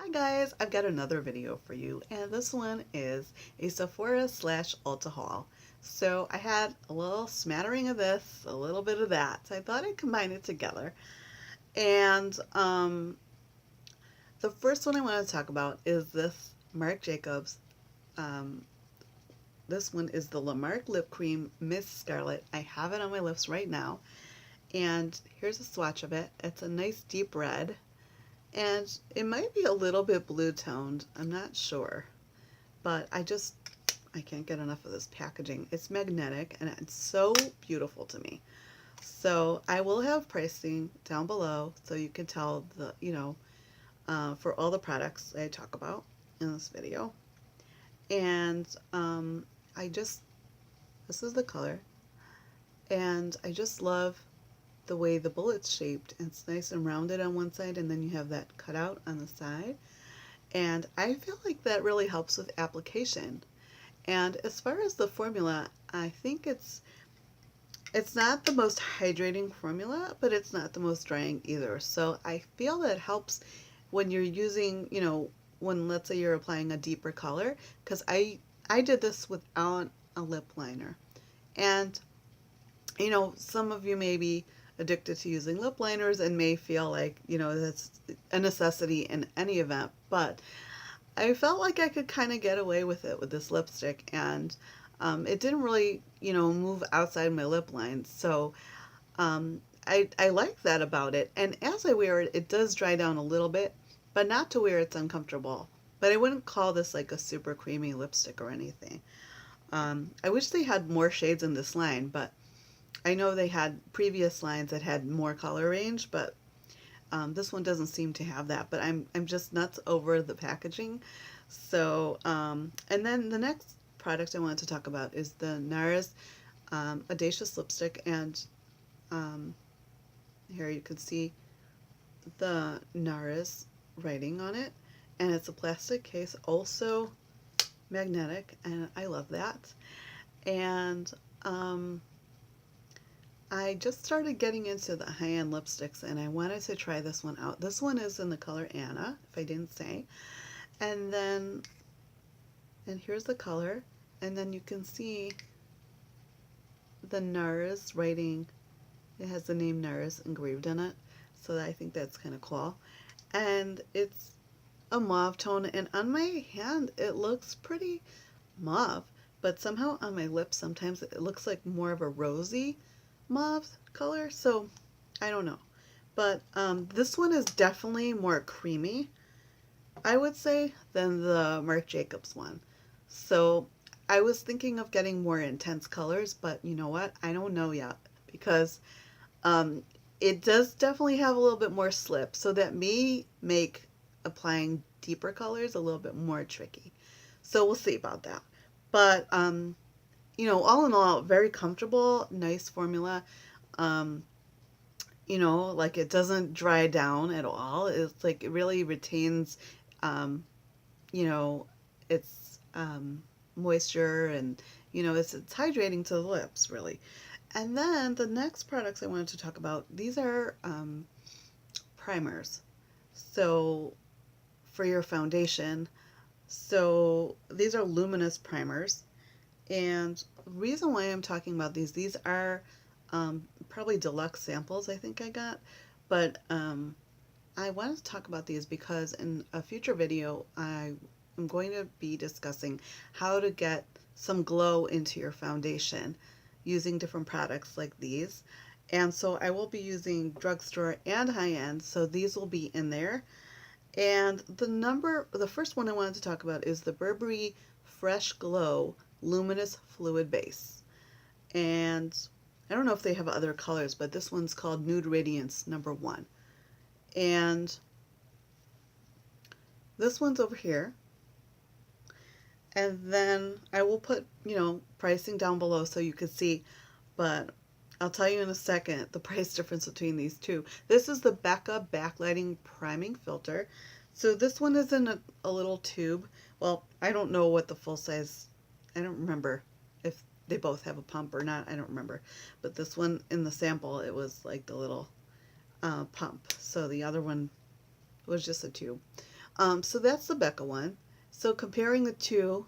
Hi guys, I've got another video for you, and this one is a Sephora slash Ulta haul. So I had a little smattering of this, a little bit of that, so I thought I'd combine it together. And the first one I want to talk about is this Marc Jacobs. Um, this one is the Marc Lip Cream Miss Scarlet. I have it on my lips right now, and here's a swatch of it. It's a nice deep red. And it might be a little bit blue toned, I'm not sure, but I can't get enough of this packaging. It's magnetic and it's so beautiful to me. So I will have pricing down below so you can tell for all the products I talk about in this video. And this is the color, and I just love the way the bullet's shaped. It's nice and rounded on one side, and then you have that cutout on the side. And I feel like that really helps with application. And as far as the formula, I think it's not the most hydrating formula, but it's not the most drying either. So I feel that helps when you're using, when let's say you're applying a deeper color, because I did this without a lip liner. And some of you may be addicted to using lip liners and may feel like, that's a necessity in any event, but I felt like I could kind of get away with it with this lipstick, and it didn't really, move outside my lip lines. So I like that about it. And as I wear it, it does dry down a little bit, but not to where it's uncomfortable. But I wouldn't call this like a super creamy lipstick or anything. I wish they had more shades in this line, but I know they had previous lines that had more color range, but this one doesn't seem to have that. But I'm just nuts over the packaging. So and then the next product I wanted to talk about is the Nars Audacious lipstick, and here you can see the Nars writing on it, and it's a plastic case, also magnetic, and I love that. And I just started getting into the high-end lipsticks, and I wanted to try this one out. This one is in the color Anna, if I didn't say. And here's the color, and then you can see the Nars writing. It has the name Nars engraved in it, so I think that's kind of cool. And it's a mauve tone, and on my hand it looks pretty mauve, but somehow on my lips sometimes it looks like more of a rosy mauve color, so I don't know. But this one is definitely more creamy, I would say, than the Marc Jacobs one. So I was thinking of getting more intense colors, but you know what? I don't know yet, because it does definitely have a little bit more slip, so that may make applying deeper colors a little bit more tricky. So we'll see about that. But all in all, very comfortable, nice formula. Like it doesn't dry down at all. It's like it really retains, its moisture, and it's hydrating to the lips, really. And then the next products I wanted to talk about, these are primers. So for your foundation, so these are Luminous primers. And the reason why I'm talking about these are probably deluxe samples I think I got, but I wanted to talk about these because in a future video I am going to be discussing how to get some glow into your foundation using different products like these. And so I will be using drugstore and high-end, so these will be in there. And the first one I wanted to talk about is the Burberry Fresh Glow Luminous Fluid Base. And I don't know if they have other colors, but this one's called Nude Radiance number 1. And this one's over here. And then I will put, pricing down below so you can see, but I'll tell you in a second the price difference between these two. This is the Becca Backlighting Priming Filter. So this one is in a little tube. Well, I don't know what the full size, I don't remember if they both have a pump or not, I don't remember. But this one in the sample, it was like the little pump. So the other one was just a tube. So that's the Becca one. So comparing the two,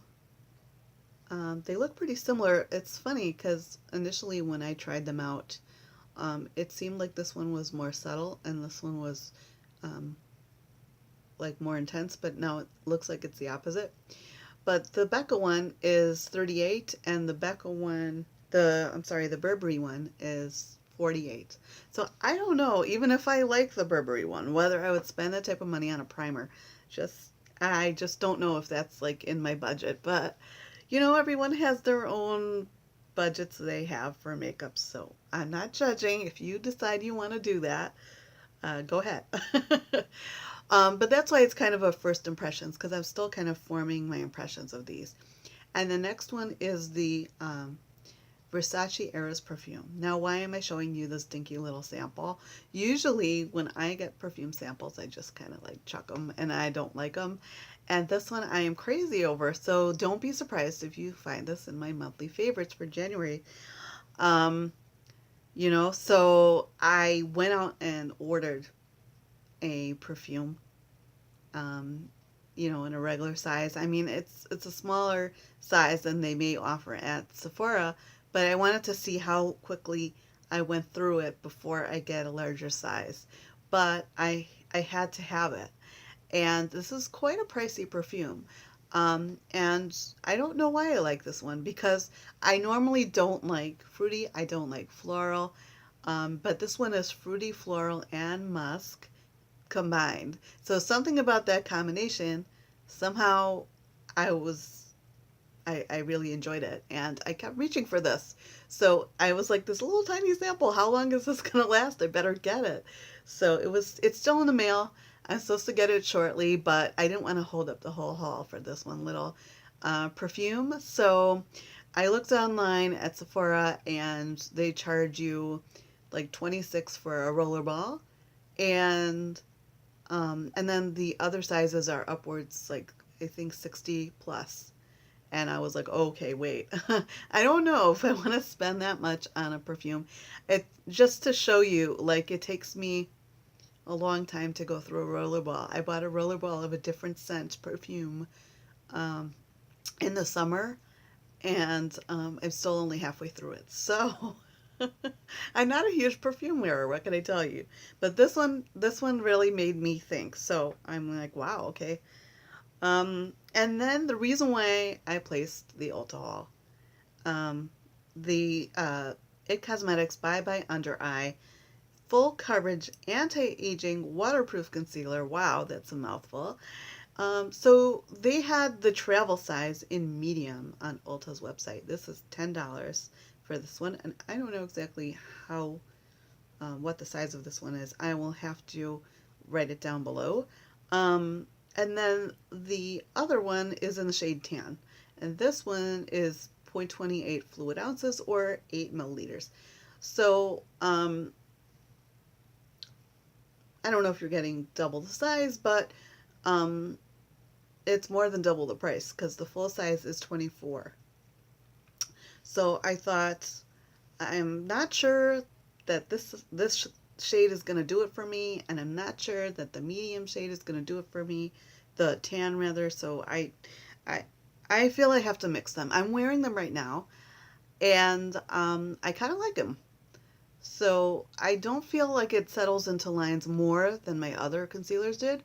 they look pretty similar. It's funny because initially when I tried them out, it seemed like this one was more subtle and this one was um, like more intense, but now it looks like it's the opposite. But the Becca one is 38 and the Becca one, the Burberry one is 48. So I don't know, even if I like the Burberry one, whether I would spend that type of money on a primer. Just I just don't know if that's like in my budget, but everyone has their own budgets they have for makeup, so I'm not judging. If you decide you want to do that, go ahead. But that's why it's kind of a first impressions because I'm still kind of forming my impressions of these. And the next one is the Versace Eros perfume. Now, why am I showing you this dinky little sample? Usually, when I get perfume samples, I just kind of like chuck them and I don't like them. And this one I am crazy over, so don't be surprised if you find this in my monthly favorites for January. Um, so I went out and ordered a perfume, um, in a regular size. I mean, it's a smaller size than they may offer at Sephora, but I wanted to see how quickly I went through it before I get a larger size. But I had to have it, and this is quite a pricey perfume. And I don't know why I like this one because I normally don't like fruity. I don't like floral. But this one is fruity, floral, and musk combined. So something about that combination, somehow I was I really enjoyed it and I kept reaching for this. So I was like, this little tiny sample, how long is this gonna last? I better get it. So it's still in the mail. I'm supposed to get it shortly, but I didn't want to hold up the whole haul for this one little perfume. So I looked online at Sephora and they charge you like 26 for a rollerball and then the other sizes are upwards, like I think 60 plus. And I was like, okay, wait, I don't know if I want to spend that much on a perfume. It just to show you, like it takes me a long time to go through a rollerball. I bought a rollerball of a different scent perfume um, in the summer, and I'm still only halfway through it. So I'm not a huge perfume wearer. What can I tell you? But this one really made me think. So I'm like, wow, okay. And then the reason why I placed the Ulta haul, um, the It Cosmetics Bye Bye Under Eye Full Coverage Anti-Aging Waterproof Concealer. Wow, that's a mouthful. So they had the travel size in medium on Ulta's website. This is $10 for this one, and I don't know exactly how what the size of this one is. I will have to write it down below. And then the other one is in the shade tan, and this one is 0.28 fluid ounces or 8 milliliters. So I don't know if you're getting double the size, but um, it's more than double the price because the full size is 24. So I thought I'm not sure that this shade is going to do it for me, and I'm not sure that the medium shade is going to do it for me, the tan rather. So I I feel I have to mix them. I'm wearing them right now, and I kind of like them. So I don't feel like it settles into lines more than my other concealers did,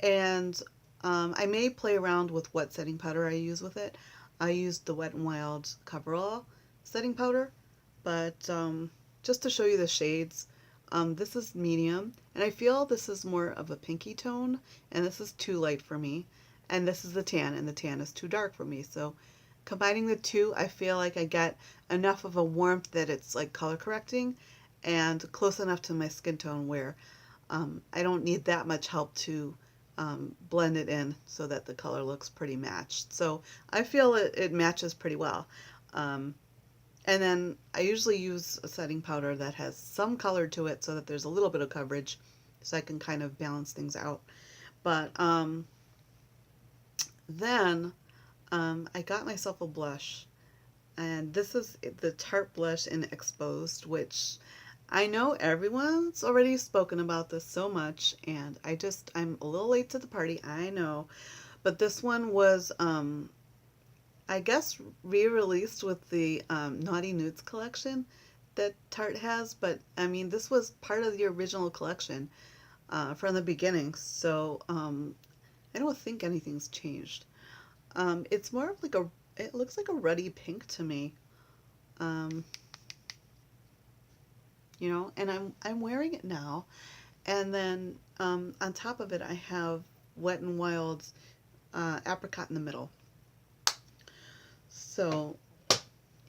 and I may play around with what setting powder I use with it. I used the Wet n Wild Coverall setting powder, but just to show you the shades, this is medium, and I feel this is more of a pinky tone, and this is too light for me, and this is the tan, and the tan is too dark for me. So combining the two, I feel like I get enough of a warmth that it's like color correcting, and close enough to my skin tone where I don't need that much help to blend it in so that the color looks pretty matched. So I feel it matches pretty well. Um, and then I usually use a setting powder that has some color to it so that there's a little bit of coverage so I can kind of balance things out. But then I got myself a blush, and this is the Tarte blush in Exposed, which I know everyone's already spoken about this so much, and I'm a little late to the party, I know. But this one was, I guess, re-released with the Naughty Nudes collection that Tarte has. But I mean, this was part of the original collection from the beginning. So I don't think anything's changed. It's more of like it looks like a ruddy pink to me. Um, and I'm wearing it now. And then on top of it, I have Wet n Wild's apricot in the middle. So,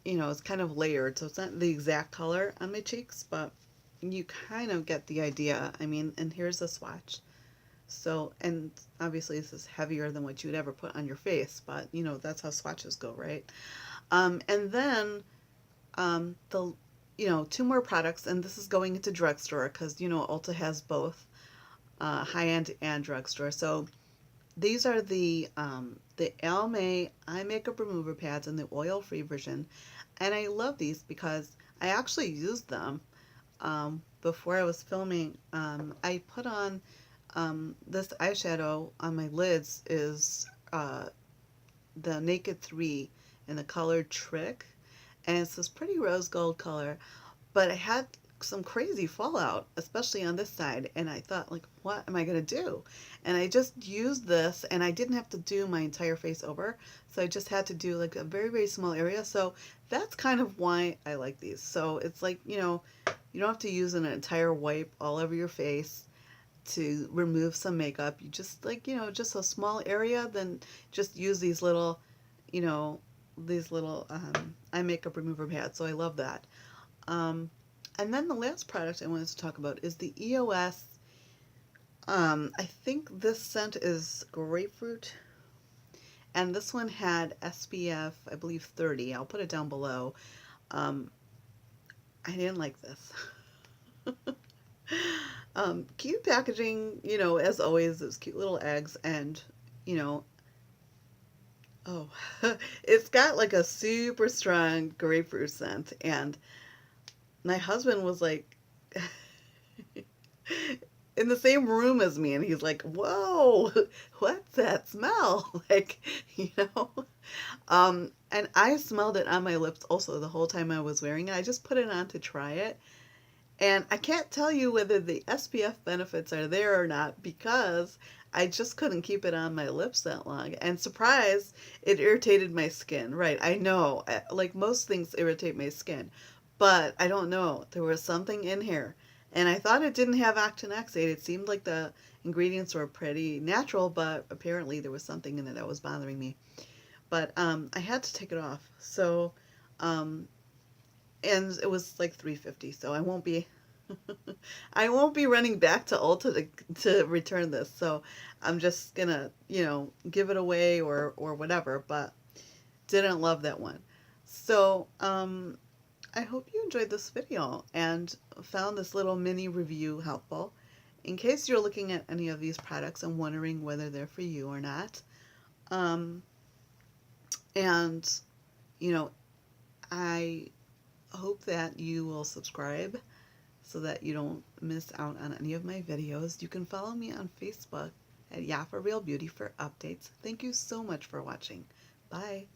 it's kind of layered. So it's not the exact color on my cheeks, but you kind of get the idea. I mean, and here's the swatch. So, and obviously this is heavier than what you would ever put on your face, but that's how swatches go, right? And then the two more products, and this is going into drugstore because Ulta has both high-end and drugstore. So these are the Almay eye makeup remover pads in the oil-free version, and I love these because I actually used them before I was filming. I put on this eyeshadow on my lids is the Naked 3 in the color Trick, and it's this pretty rose gold color, but I had some crazy fallout, especially on this side, and I thought, like, what am I going to do? And I just used this, and I didn't have to do my entire face over, so I just had to do like a very, very small area. So that's kind of why I like these. So it's like, you don't have to use an entire wipe all over your face to remove some makeup. You just like, just a small area, then just use you know, these little eye makeup remover pads. So I love that. Um, and then the last product I wanted to talk about is the EOS. I think this scent is grapefruit, and this one had SPF, I believe 30. I'll put it down below. Um, I didn't like this. Cute packaging, as always, those cute little eggs, and you know, oh, it's got like a super strong grapefruit scent, and my husband was like in the same room as me, and he's like, "Whoa, what's that smell?" Like, and I smelled it on my lips also the whole time I was wearing it. I just put it on to try it. And I can't tell you whether the SPF benefits are there or not because I just couldn't keep it on my lips that long. And surprise, it irritated my skin. Right, I know. Like most things irritate my skin. But I don't know. There was something in here. And I thought it didn't have octinoxate. It seemed like the ingredients were pretty natural, but apparently there was something in it that was bothering me. But I had to take it off. So um, and it was like 350, so I won't be running back to Ulta to return this. So I'm just gonna, give it away or whatever, but didn't love that one. So I hope you enjoyed this video and found this little mini review helpful. In case you're looking at any of these products and wondering whether they're for you or not. Um, and, I hope that you will subscribe so that you don't miss out on any of my videos. You can follow me on Facebook at Yeah for Real Beauty for updates. Thank you so much for watching. Bye.